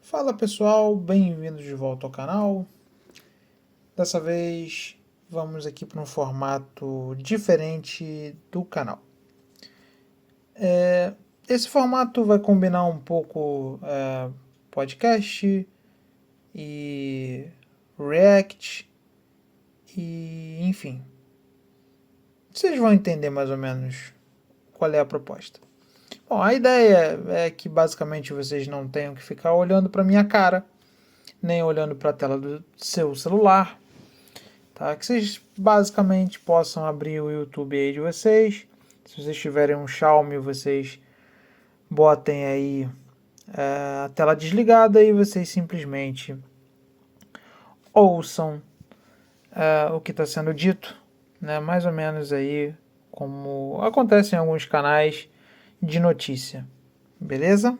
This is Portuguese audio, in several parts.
Fala pessoal, bem-vindos de volta ao canal. Dessa vez vamos aqui para um formato diferente do canal. Esse formato vai combinar um pouco podcast e React e enfim. Vocês vão entender mais ou menos qual é a proposta. Bom, a ideia é que basicamente vocês não tenham que ficar olhando para minha cara, nem olhando para a tela do seu celular, tá? Que vocês basicamente possam abrir o YouTube aí de vocês. Se vocês tiverem um Xiaomi, vocês botem aí a tela desligada e vocês simplesmente ouçam o que está sendo dito, né? Mais ou menos aí como acontece em alguns canais de notícia, beleza?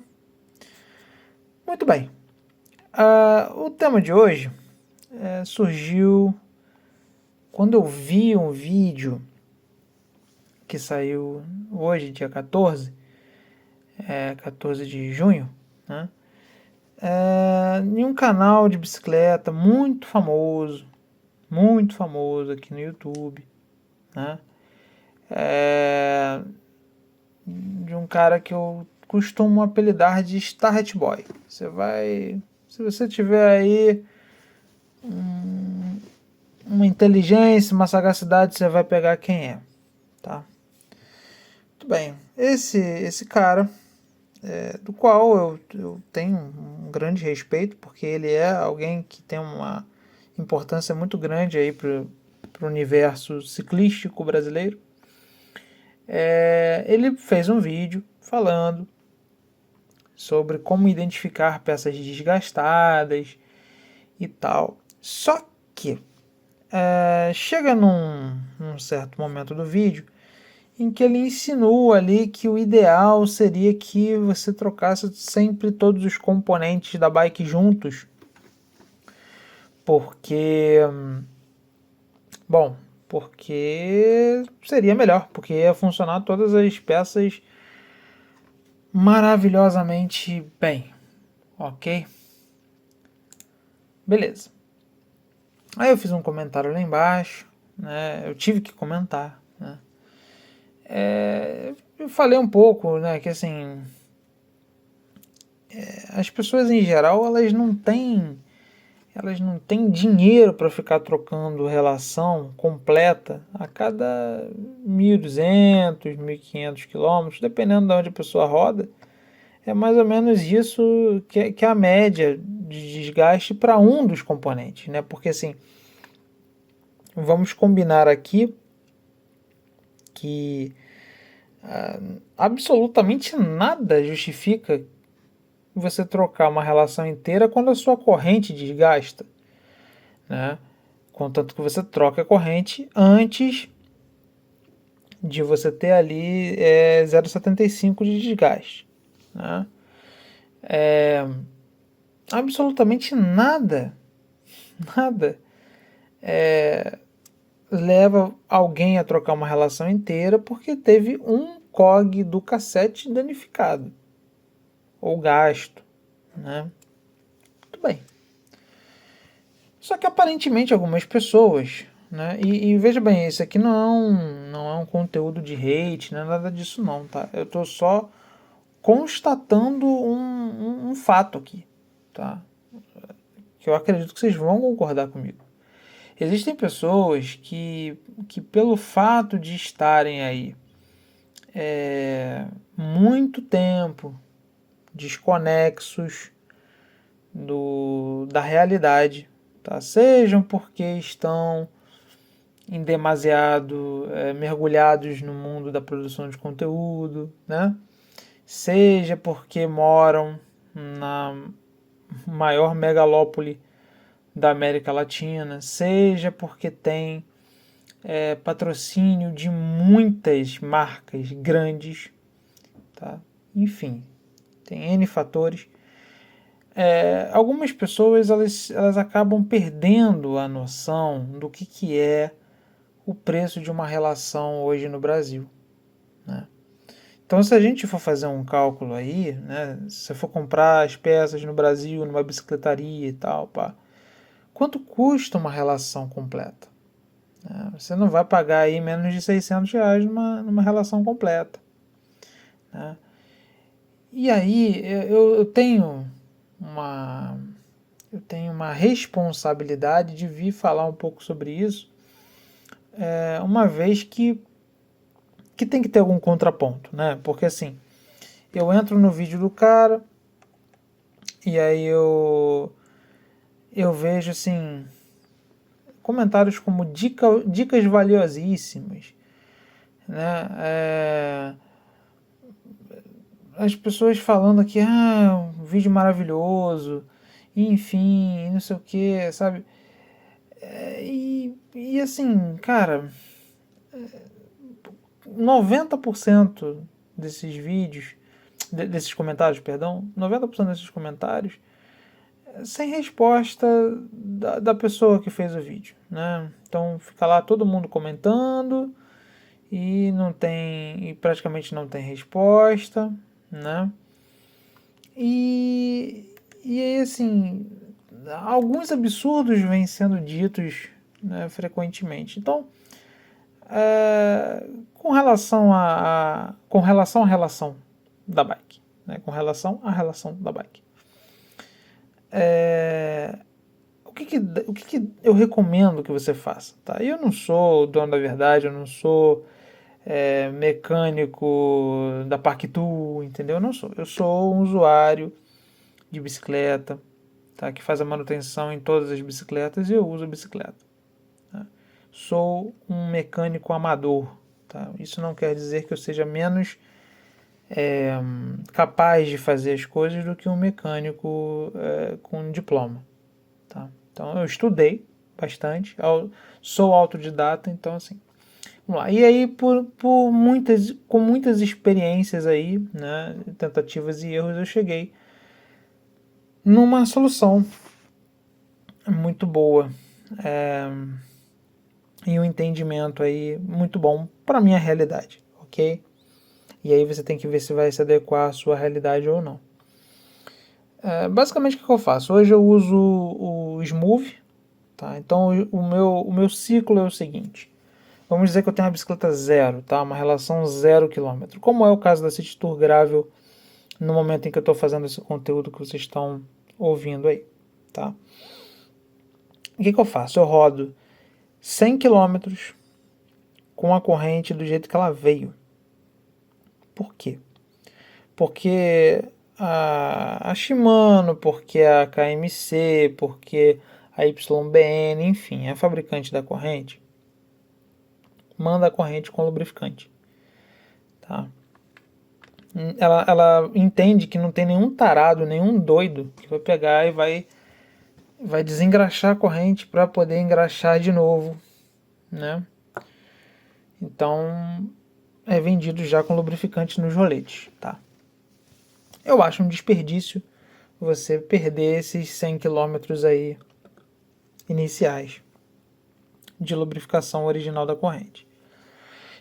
Muito bem. O tema de hoje surgiu quando eu vi um vídeo que saiu hoje, dia 14, 14 de junho, né? Em um canal de bicicleta muito famoso aqui no YouTube, né? De um cara que eu costumo apelidar de Starret Boy. Se você tiver aí uma inteligência, uma sagacidade, você vai pegar quem é, tá? Muito bem, esse cara, do qual eu tenho um grande respeito, porque ele é alguém que tem uma importância muito grande aí para o universo ciclístico brasileiro. Ele fez um vídeo falando sobre como identificar peças desgastadas e tal. Só que chega num certo momento do vídeo em que ele insinua ali que o ideal seria que você trocasse sempre todos os componentes da bike juntos, porque, porque seria melhor, porque ia funcionar todas as peças maravilhosamente bem, ok? Beleza. Aí eu fiz um comentário lá embaixo, né? Eu tive que comentar, né? Eu falei um pouco, né, que assim, as pessoas em geral, elas não têm dinheiro para ficar trocando relação completa a cada 1.200, 1.500 quilômetros, dependendo de onde a pessoa roda. É mais ou menos isso que é a média de desgaste para um dos componentes, né? Porque assim, vamos combinar aqui que absolutamente nada justifica você trocar uma relação inteira quando a sua corrente desgasta, né? Contanto que você troca a corrente antes de você ter ali 0,75 de desgaste, né? Absolutamente nada leva alguém a trocar uma relação inteira porque teve um cog do cassete danificado ou gasto, né? Muito bem. Só que aparentemente algumas pessoas, né? E veja bem, esse aqui não é um conteúdo de hate, não é nada disso não, tá? Eu tô só constatando um fato aqui, tá? Que eu acredito que vocês vão concordar comigo. Existem pessoas que pelo fato de estarem aí muito tempo desconexos da realidade, tá? Sejam porque estão em demasiado mergulhados no mundo da produção de conteúdo, né? Seja porque moram na maior megalópole da América Latina, seja porque tem patrocínio de muitas marcas grandes, tá? Enfim, tem N fatores. Algumas pessoas elas acabam perdendo a noção do que é o preço de uma relação hoje no Brasil, né? Então, se a gente for fazer um cálculo aí, né, se você for comprar as peças no Brasil, numa bicicletaria e tal, pá, quanto custa uma relação completa? Você não vai pagar aí menos de R$ 600 numa relação completa, né? E aí eu tenho uma responsabilidade de vir falar um pouco sobre isso, uma vez que tem que ter algum contraponto, né? Porque assim, eu entro no vídeo do cara e aí eu vejo assim comentários como dicas valiosíssimas, né? As pessoas falando aqui, um vídeo maravilhoso, enfim, não sei o que, sabe? E assim, cara, 90% desses vídeos, desses comentários, perdão, 90% desses comentários sem resposta da pessoa que fez o vídeo, né? Então fica lá todo mundo comentando e praticamente não tem resposta, né? E aí assim, alguns absurdos vêm sendo ditos, né, frequentemente. Então, com relação à relação da bike, né? Com relação à relação da bike. O que eu recomendo que você faça? Tá? Eu não sou o dono da verdade, eu não sou mecânico da Parktool, entendeu? Eu não sou. Eu sou um usuário de bicicleta, tá? Que faz a manutenção em todas as bicicletas e eu uso a bicicleta. Tá? Sou um mecânico amador. Tá? Isso não quer dizer que eu seja menos capaz de fazer as coisas do que um mecânico com diploma. Tá? Então eu estudei bastante, sou autodidata, então assim, vamos lá. E aí com muitas experiências aí, né, tentativas e erros, eu cheguei numa solução muito boa, e um entendimento aí muito bom para minha realidade, ok? E aí você tem que ver se vai se adequar à sua realidade ou não. Basicamente o que eu faço? Hoje eu uso o Smooth, tá? Então o meu ciclo é o seguinte. Vamos dizer que eu tenho uma bicicleta zero, tá? Uma relação 0 km. Como é o caso da City Tour Gravel no momento em que eu estou fazendo esse conteúdo que vocês estão ouvindo aí, tá? O que eu faço? Eu rodo 100 km com a corrente do jeito que ela veio. Por quê? Porque a Shimano, porque a KMC, porque a YBN, enfim, a fabricante da corrente, manda a corrente com lubrificante. Tá? Ela entende que não tem nenhum tarado, nenhum doido que vai pegar e vai desengraxar a corrente para poder engraxar de novo, né? Então é vendido já com lubrificante nos roletes, tá? Eu acho um desperdício você perder esses 100 km aí iniciais de lubrificação original da corrente.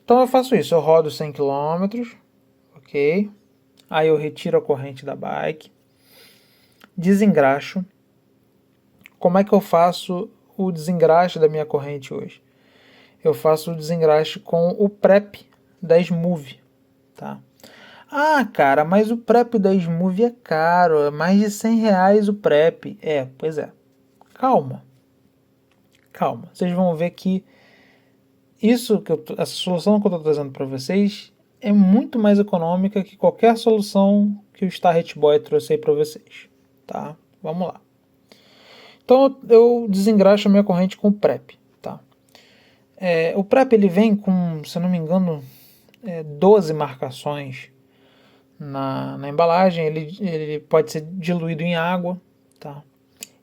Então eu faço isso, eu rodo 100 km, ok? Aí eu retiro a corrente da bike, desengraxo. Como é que eu faço o desengraxe da minha corrente hoje? Eu faço o desengraxe com o prep da Smooth, tá? Ah, cara, mas o prep da Smooth é caro, é mais de R$ 100 o prep. Pois é. Calma. Calma. Vocês vão ver que essa solução que eu estou trazendo para vocês é muito mais econômica que qualquer solução que o Star Hit Boy trouxe aí para vocês, tá? Vamos lá. Então eu desengraxo a minha corrente com o prep, tá? O prep ele vem com, se eu não me engano, 12 marcações na embalagem. Ele pode ser diluído em água, tá?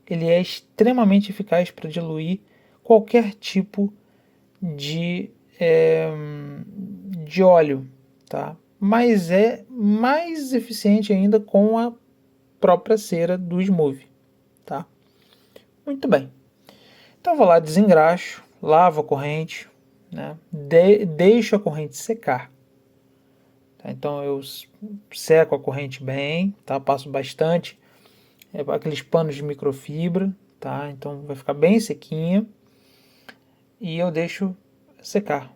Ele é extremamente eficaz para diluir qualquer tipo de óleo, tá? Mas é mais eficiente ainda com a própria cera do Smooth, tá? Muito bem. Então eu vou lá, desengraxo, lavo a corrente, né? Deixo a corrente secar, Tá? Então eu seco a corrente bem, tá? Passo bastante aqueles panos de microfibra, tá? Então vai ficar bem sequinha e eu deixo secar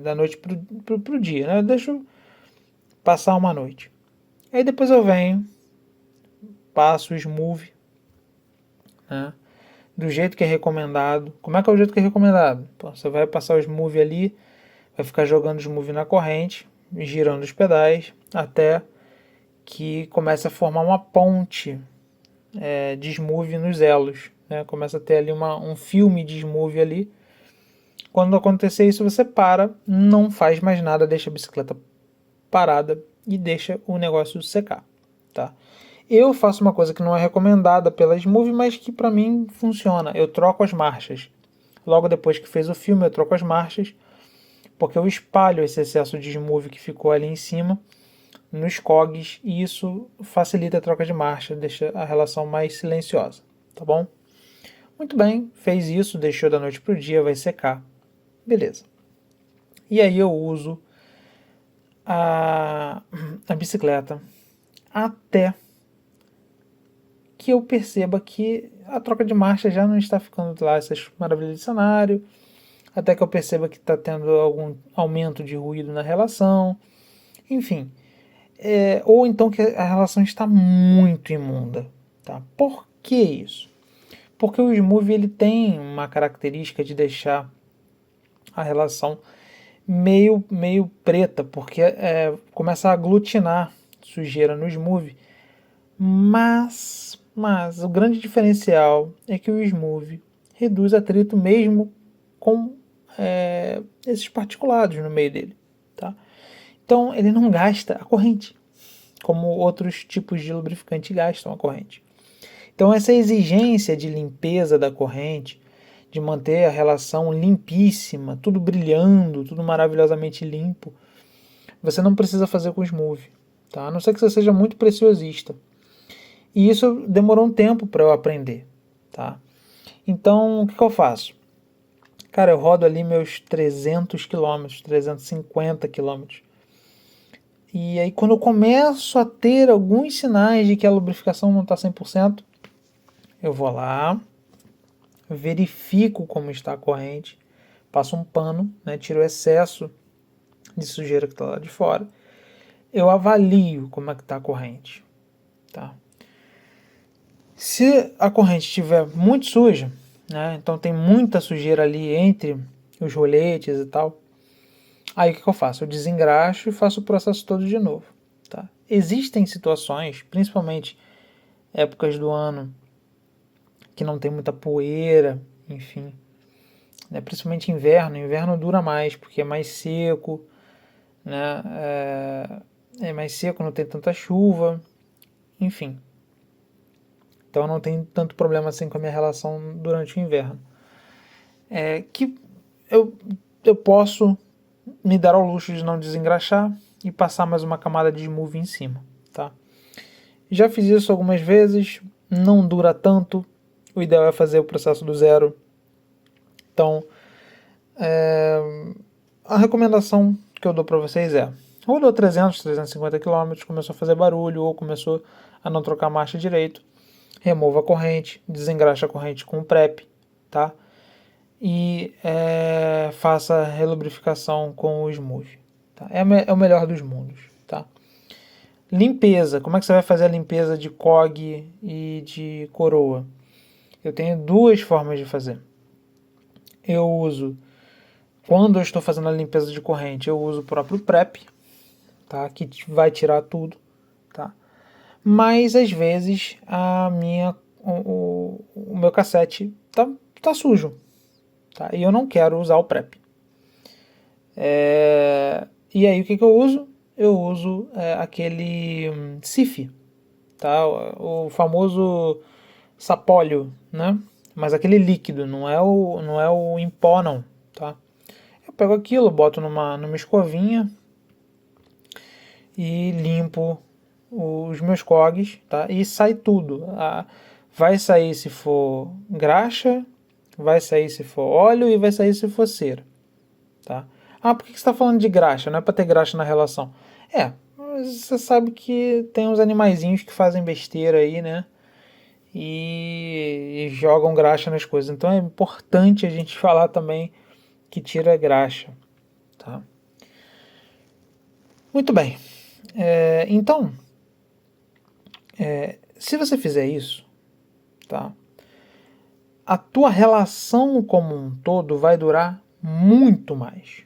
da noite pro dia, né? Eu deixo passar uma noite. Aí depois eu venho, passo o smooth, né? Do jeito que é recomendado. Como é que é o jeito que é recomendado? Então, você vai passar o smooth ali, vai ficar jogando o smooth na corrente, girando os pedais, até que comece a formar uma ponte de smooth nos elos. Né? Começa a ter ali um filme de smooth ali. Quando acontecer isso, você para, não faz mais nada, deixa a bicicleta parada e deixa o negócio secar. Tá? Eu faço uma coisa que não é recomendada pela Smooth, mas que para mim funciona. Eu troco as marchas. Logo depois que fez o filme, eu troco as marchas, porque eu espalho esse excesso de Smooth que ficou ali em cima nos cogs e isso facilita a troca de marcha, deixa a relação mais silenciosa, tá bom? Muito bem, fez isso, deixou da noite pro dia, vai secar. Beleza. E aí eu uso a bicicleta até que eu perceba que a troca de marcha já não está ficando lá essas maravilhas de cenário, até que eu perceba que está tendo algum aumento de ruído na relação, enfim. Ou então que a relação está muito imunda. Tá? Por que isso? Porque o Smooth ele tem uma característica de deixar a relação meio preta, porque começa a aglutinar sujeira no Smooth. Mas o grande diferencial é que o Smooth reduz atrito mesmo com esses particulados no meio dele. Tá? Então ele não gasta a corrente, como outros tipos de lubrificante gastam a corrente. Então essa exigência de limpeza da corrente, de manter a relação limpíssima, tudo brilhando, tudo maravilhosamente limpo, você não precisa fazer com o Smooth, tá? A não ser que você seja muito preciosista. E isso demorou um tempo para eu aprender, tá? Então, o que eu faço? Cara, eu rodo ali meus 300 km, 350 km. E aí, quando eu começo a ter alguns sinais de que a lubrificação não está 100%, eu vou lá, verifico como está a corrente, passo um pano, né, tiro o excesso de sujeira que está lá de fora, eu avalio como é que está a corrente. Tá? Se a corrente estiver muito suja, né, então tem muita sujeira ali entre os roletes e tal, aí o que eu faço? Eu desengraxo e faço o processo todo de novo. Tá? Existem situações, principalmente épocas do ano, que não tem muita poeira, enfim, né, principalmente inverno dura mais, porque é mais seco, né, é mais seco, não tem tanta chuva, enfim. Então eu não tenho tanto problema assim com a minha relação durante o inverno. Que eu posso me dar ao luxo de não desengraxar e passar mais uma camada de smooth em cima, tá? Já fiz isso algumas vezes, não dura tanto, o ideal é fazer o processo do zero. Então, a recomendação que eu dou para vocês rodou 300, 350 km, começou a fazer barulho ou começou a não trocar marcha direito, remova a corrente, desengraxa a corrente com o prep, tá? E faça a relubrificação com o smooth. Tá? É o melhor dos mundos. Tá? Limpeza. Como é que você vai fazer a limpeza de cog e de coroa? Eu tenho duas formas de fazer. Eu uso, quando eu estou fazendo a limpeza de corrente, eu uso o próprio prep, tá? Que vai tirar tudo. Tá? Mas às vezes o meu cassete tá sujo. Tá? E eu não quero usar o prep. E aí o que eu uso? Eu uso aquele SIF, tá? O famoso sapólio, né? Mas aquele líquido, não é o em pó não, tá? Eu pego aquilo, boto numa escovinha e limpo os meus cogs, tá? E sai tudo. Vai sair se for graxa, vai sair se for óleo e vai sair se for cera, tá? Ah, por que você está falando de graxa? Não é para ter graxa na relação. Mas você sabe que tem uns animaizinhos que fazem besteira aí, né? E jogam graxa nas coisas. Então é importante a gente falar também que tira graxa, tá? Muito bem. Então, se você fizer isso, tá? A tua relação como um todo vai durar muito mais.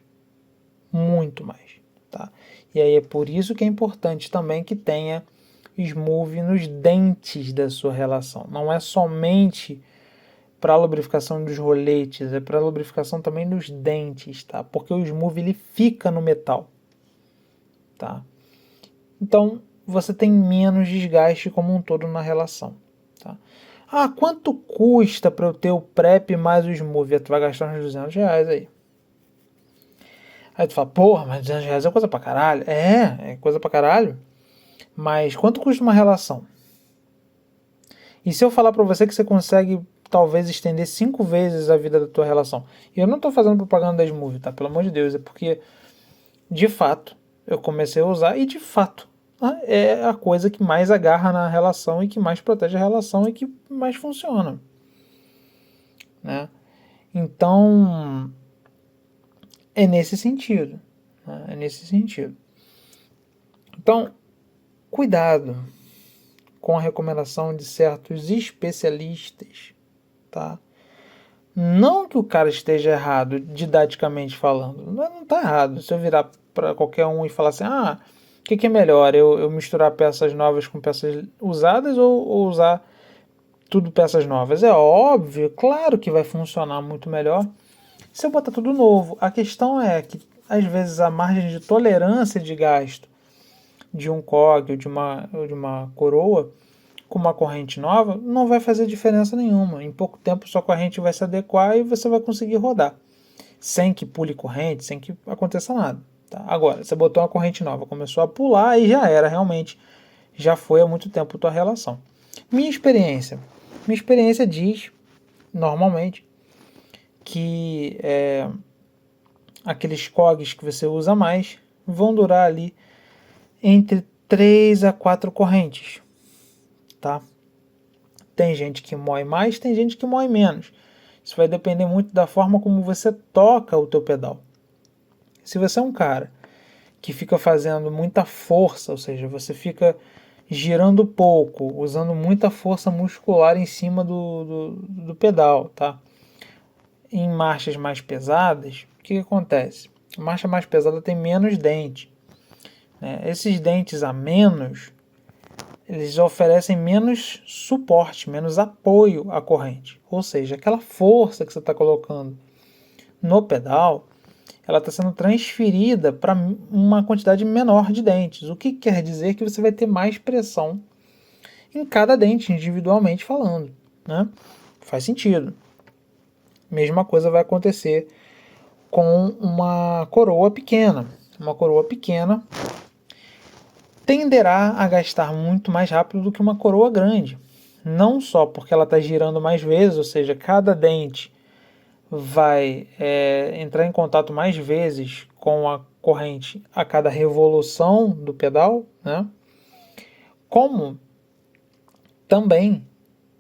Muito mais, tá? E aí é por isso que é importante também que tenha smooth nos dentes da sua relação. Não é somente para a lubrificação dos roletes, é para a lubrificação também dos dentes, tá? Porque o smooth ele fica no metal, tá? Então você tem menos desgaste como um todo na relação, tá? Ah, quanto custa para eu ter o prep mais o smooth? Tu vai gastar uns R$200 aí. Aí tu fala, porra, mas R$200 é coisa pra caralho. É coisa pra caralho. Mas quanto custa uma relação? E se eu falar pra você que você consegue talvez estender 5 vezes a vida da tua relação? E eu não tô fazendo propaganda da Smooth, tá? Pelo amor de Deus, é porque de fato eu comecei a usar e de fato é a coisa que mais agarra na relação e que mais protege a relação e que mais funciona, né? Então é nesse sentido, né? É nesse sentido. Então, cuidado com a recomendação de certos especialistas, tá? Não que o cara esteja errado, didaticamente falando. Não está errado. Se eu virar para qualquer um e falar assim, o que é melhor? Eu misturar peças novas com peças usadas ou usar tudo peças novas? É óbvio, claro que vai funcionar muito melhor se eu botar tudo novo. A questão é que, às vezes, a margem de tolerância de gasto de um COG ou de uma coroa com uma corrente nova não vai fazer diferença nenhuma. Em pouco tempo sua corrente vai se adequar e você vai conseguir rodar, sem que pule corrente, sem que aconteça nada. Tá? Agora, você botou uma corrente nova, começou a pular e já era, realmente, já foi há muito tempo a tua relação. Minha experiência diz, normalmente, que aqueles COGs que você usa mais vão durar ali entre 3 a 4 correntes, tá? Tem gente que moe mais, tem gente que moe menos. Isso vai depender muito da forma como você toca o teu pedal. Se você é um cara que fica fazendo muita força, ou seja, você fica girando pouco, usando muita força muscular em cima do pedal, tá? Em marchas mais pesadas, o que acontece? A marcha mais pesada tem menos dente, né? Esses dentes a menos, eles oferecem menos suporte, menos apoio à corrente. Ou seja, aquela força que você está colocando no pedal, ela está sendo transferida para uma quantidade menor de dentes. O que quer dizer que você vai ter mais pressão em cada dente, individualmente falando, né? Faz sentido. Mesma coisa vai acontecer com uma coroa pequena. Uma coroa pequena tenderá a gastar muito mais rápido do que uma coroa grande. Não só porque ela está girando mais vezes, ou seja, cada dente vai entrar em contato mais vezes com a corrente a cada revolução do pedal, né? Como também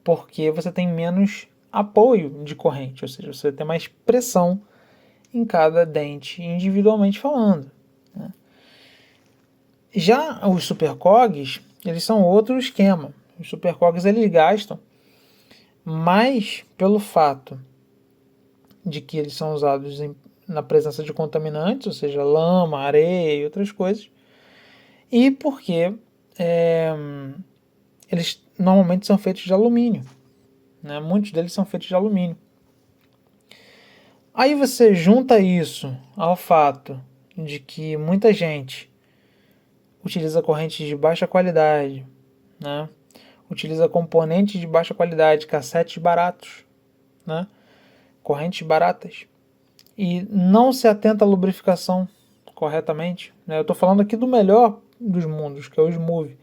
porque você tem menos apoio de corrente, ou seja, você tem mais pressão em cada dente individualmente falando, né? Já os supercogs, eles são outro esquema. Os supercogs eles gastam mais pelo fato de que eles são usados na presença de contaminantes, ou seja, lama, areia e outras coisas, e porque eles normalmente são feitos de alumínio, né? Muitos deles são feitos de alumínio. Aí você junta isso ao fato de que muita gente utiliza correntes de baixa qualidade, né? Utiliza componentes de baixa qualidade, cassetes baratos, né? Correntes baratas, e não se atenta à lubrificação corretamente, né? Eu estou falando aqui do melhor dos mundos, que é o Smooth.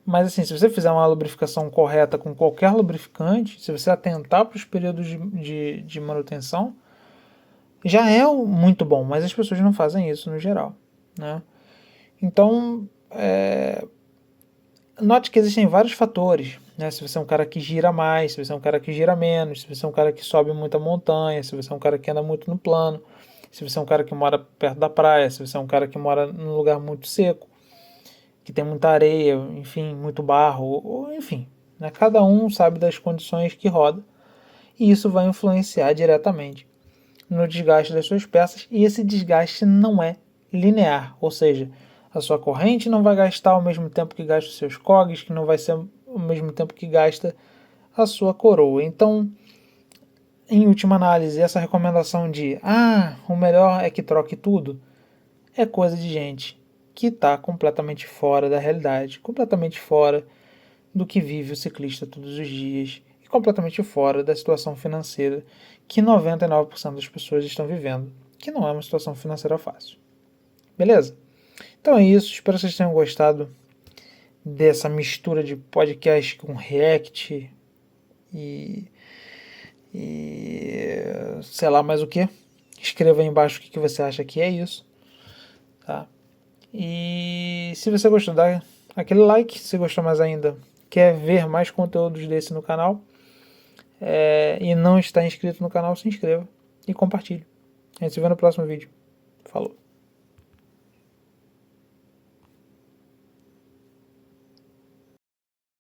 Mas assim, se você fizer uma lubrificação correta com qualquer lubrificante, se você atentar para os períodos de manutenção, já é muito bom, mas as pessoas não fazem isso no geral, né? Então, note que existem vários fatores, né? Se você é um cara que gira mais, se você é um cara que gira menos, se você é um cara que sobe muita montanha, se você é um cara que anda muito no plano, se você é um cara que mora perto da praia, se você é um cara que mora num lugar muito seco, que tem muita areia, enfim, muito barro, ou enfim, né? Cada um sabe das condições que roda e isso vai influenciar diretamente no desgaste das suas peças e esse desgaste não é linear, ou seja, a sua corrente não vai gastar ao mesmo tempo que gasta os seus cogs, que não vai ser ao mesmo tempo que gasta a sua coroa. Então, em última análise, essa recomendação de o melhor é que troque tudo é coisa de gente que está completamente fora da realidade, completamente fora do que vive o ciclista todos os dias e completamente fora da situação financeira que 99% das pessoas estão vivendo, que não é uma situação financeira fácil. Beleza? Então é isso, espero que vocês tenham gostado dessa mistura de podcast com react e, e sei lá mais o que. Escreva aí embaixo o que você acha que é isso, tá? E se você gostou, dá aquele like. Se gostou mais ainda, quer ver mais conteúdos desse no canal e não está inscrito no canal, se inscreva e compartilhe. A gente se vê no próximo vídeo. Falou!